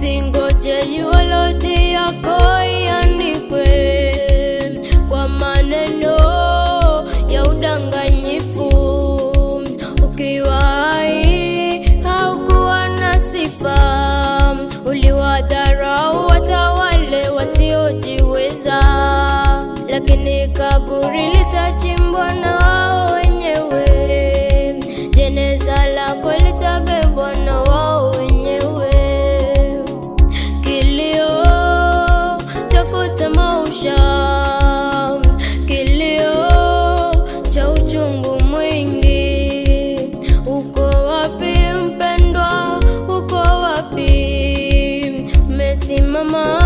Usingoje yuoloji yako iandikwe kwa maneno ya udanganyifu. Ukiwa hai haukuwa na sifa, uliwadharau hata wale wasiojiweza. Lakini kaburi litachimbwa na wao wenyewe, jeneza lako litabebwa na wao wenyewe. Kilio cha kutamausha, kilio cha uchungu mwingi. Uko wapi mpendwa, uko wapi? Umesimama